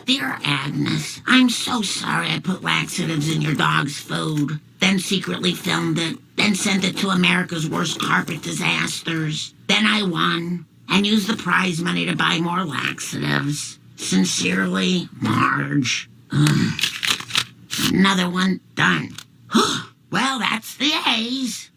Dear Agnes, I'm so sorry I put laxatives in your dog's food, then secretly filmed it, then sent it to America's Worst Carpet Disasters. Then I won, and used the prize money to buy more laxatives. Sincerely, Marge. Another one done. Well, that's the A's.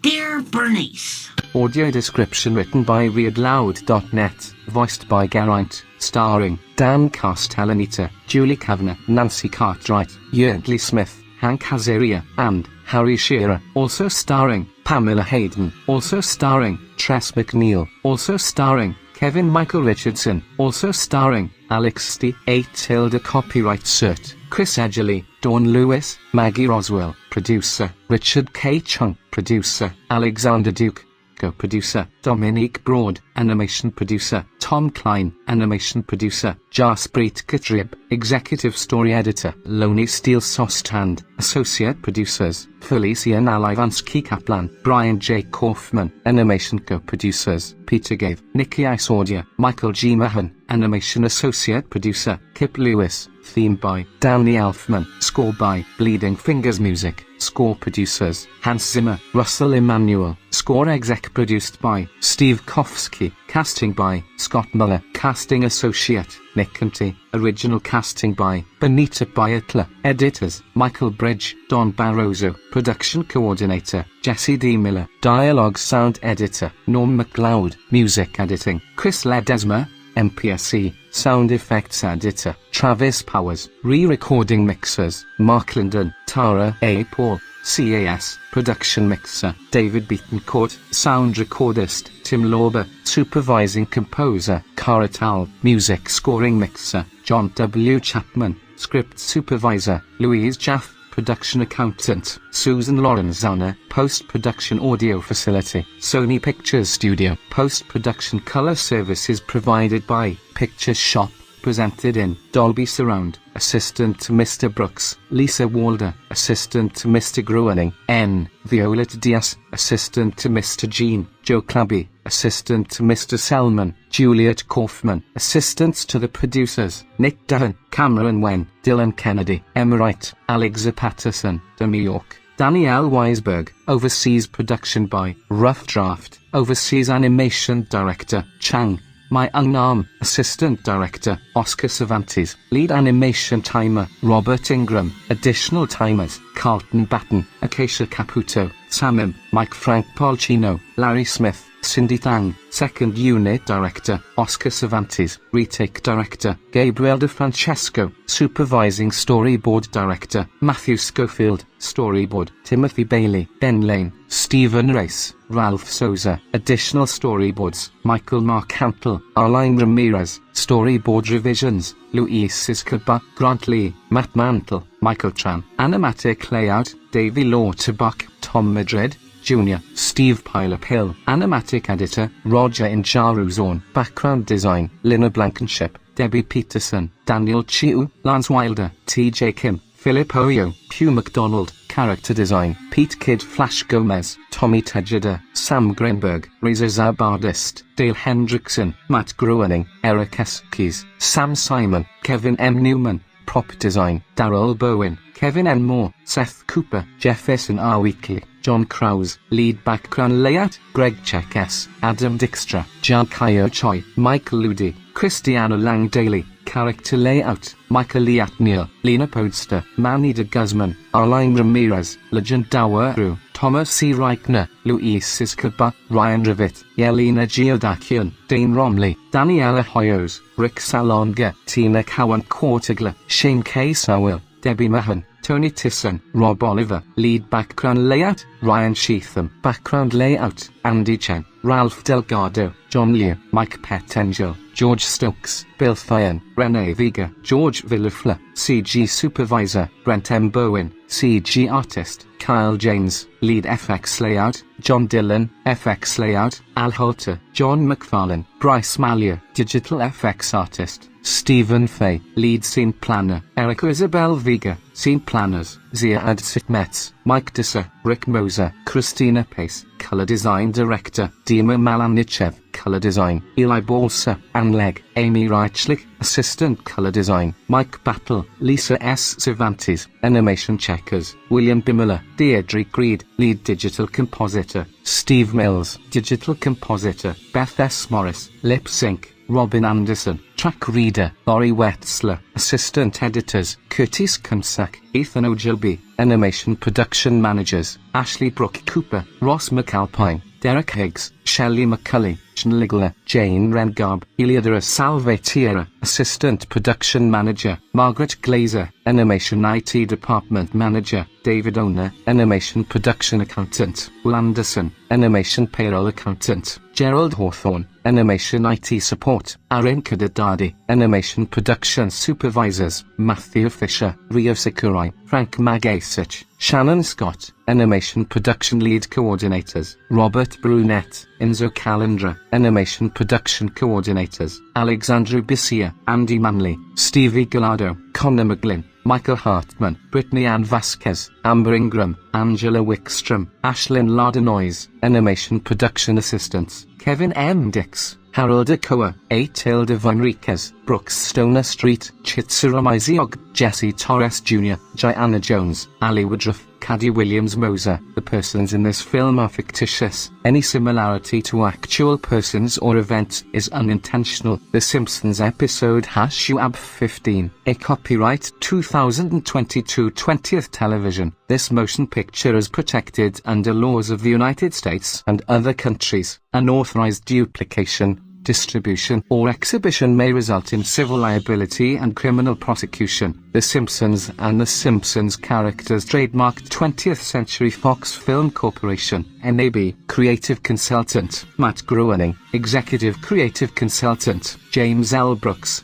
Dear Bernice. Audio description written by weirdloud.net, voiced by Geraint, starring Dan Castellaneta, Julie Kavanagh, Nancy Cartwright, Yeardley Smith, Hank Azaria, and Harry Shearer. Also starring Pamela Hayden. Also starring Tress MacNeille. Also starring Kevin Michael Richardson. Also starring Alex Stee, 8 Tilda copyright cert, Chris Edgerly, Dawn Lewis, Maggie Roswell, producer, Richard K. Chung, producer, Alexander Duke, co-producer, Dominique Broad, animation producer, Tom Klein, animation producer, Jaspreet Katrib, executive story editor, Lonnie Steele Sostand, associate producers, Felicia Nalivansky Kaplan, Brian J. Kaufman, animation co-producers, Peter Gave, Nikki Isordia, Michael G. Mahan, animation associate producer, Kip Lewis, theme by Danny Elfman, score by Bleeding Fingers Music, score producers, Hans Zimmer, Russell Emanuel, score exec produced by Steve Kofsky, casting by Scott Muller, casting associate, Nick Canty, original casting by Benita Bayatla, editors, Michael Bridge, Don Barroso, production coordinator, Jesse D. Miller, dialogue sound editor, Norm MacLeod, music editing, Chris Ledesma, MPSC, sound effects editor, Travis Powers, re-recording mixers, Mark Linden, Tara A. Paul, CAS, production mixer, David Beatoncourt, sound recordist, Tim Lauber, supervising composer, Cara Tal, music scoring mixer, John W. Chapman, script supervisor, Louise Jaff, production accountant, Susan Lorenzana, post-production audio facility, Sony Pictures Studio, post-production color services provided by Picture Shop, presented in Dolby Surround, assistant to Mr. Brooks, Lisa Walder, assistant to Mr. Gruening, N. Violet Diaz, assistant to Mr. Jean, Joe Clabby, assistant to Mr. Selman, Juliet Kaufman, assistants to the producers, Nick Dahan, Cameron Wen, Dylan Kennedy, Emma Wright, Alexa Patterson, Demi York, Danielle Weisberg, overseas production by Rough Draft, overseas animation director, Chang, My Unarm, assistant director, Oscar Cervantes, lead animation timer, Robert Ingram, additional timers, Carlton Batten, Acacia Caputo, Samim, Mike Frank Polchino, Larry Smith, Cindy Tang, second unit director, Oscar Cervantes, retake director, Gabriel DeFrancesco, supervising storyboard director, Matthew Schofield, storyboard, Timothy Bailey, Ben Lane, Stephen Race, Ralph Souza, additional storyboards, Michael Mark Hantel, Arline Ramirez, storyboard revisions, Luis Escobar, Grant Lee, Matt Mantle, Michael Tran, animatic layout, Davey Lauterbach, Tom Madrid, Jr., Steve Pileup Hill, animatic editor, Roger Injaruzorn, background design, Lina Blankenship, Debbie Peterson, Daniel Chiu, Lance Wilder, TJ Kim, Philip Oyo, Hugh MacDonald, character design, Pete Kidd Flash Gomez, Tommy Tejada, Sam Greenberg, Reza Zabardist, Dale Hendrickson, Matt Gruening, Eric Eskes, Sam Simon, Kevin M. Newman, prop design, Daryl Bowen, Kevin N. Moore, Seth Cooper, Jefferson R. Weekly, John Krause, lead background layout, Greg Check S, Adam Dijkstra, Jalkaya Choi, Michael Ludi, Christiana Lang Daly, character layout, Michael Liatneal, Lena Podster, Manny de Guzman, Arline Ramirez, Legend Dawaru, Thomas C. Reichner, Luis Escobar, Ryan Rivet, Yelena Geodakian, Dane Romley, Daniela Hoyos, Rick Salonga, Tina Cowan Cortigler, Shane K. Sowell, Debbie Mahan, Tony Tisson, Rob Oliver, lead background layout, Ryan Sheatham, background layout, Andy Chen, Ralph Delgado, John Liu, Mike Petengel, George Stokes, Bill Thien, Renee Vega, George Villafleur, CG supervisor, Brent M. Bowen, CG artist, Kyle James, lead FX layout, John Dillon, FX layout, Al Holter, John McFarlane, Bryce Mallier, digital FX artist, Stephen Fay, lead scene planner, Erica Isabel Vega, scene planners, Ziad Sitmetz, Mike Disser, Rick Moser, Christina Pace, color design director, Dima Malanichev, color design, Eli Balsa, Ann Legg, Amy Reichlich, assistant color design, Mike Battle, Lisa S. Cervantes, animation checkers, William Bimler, Deirdre Creed, lead digital compositor, Steve Mills, digital compositor, Beth S. Morris, lip sync, Robin Anderson, track reader, Laurie Wetzler, assistant editors, Curtis Kunsak, Ethan Ogilby, animation production managers, Ashley Brooke Cooper, Ross McAlpine, Derek Higgs, Shelley McCulley, Sean Ligler, Jane Rengarb, Eliodora Salvatierra, assistant production manager, Margaret Glazer, animation IT department manager, David Owner, animation production accountant, Will Anderson, animation payroll accountant, Gerald Hawthorne, animation IT support, Aaron Kadadadi, animation production supervisors, Matthew Fisher, Rio Sakurai, Frank Magasich, Shannon Scott, animation production lead coordinators, Robert Brunette, Enzo Calendra, animation production coordinators, Alexandru Bissia, Andy Manley, Stevie Gallardo, Connor McGlynn, Michael Hartman, Brittany Ann Vasquez, Amber Ingram, Angela Wickstrom, Ashlyn Lardenois, animation production assistants, Kevin M. Dix, Harold Akoa, A. Tilda Enriquez, Brooks Stoner Street, Chitsura Miziog, Jesse Torres Jr., Gianna Jones, Ali Woodruff, Caddy Williams Moser. The persons in this film are fictitious. Any similarity to actual persons or events is unintentional. The Simpsons episode #UAB15, a copyright 2022 20th television. This motion picture is protected under laws of the United States and other countries. Unauthorized duplication, distribution, or exhibition may result in civil liability and criminal prosecution. The Simpsons and The Simpsons characters trademarked 20th Century Fox Film Corporation, NAB. Creative Consultant, Matt Groening. Executive Creative Consultant, James L. Brooks.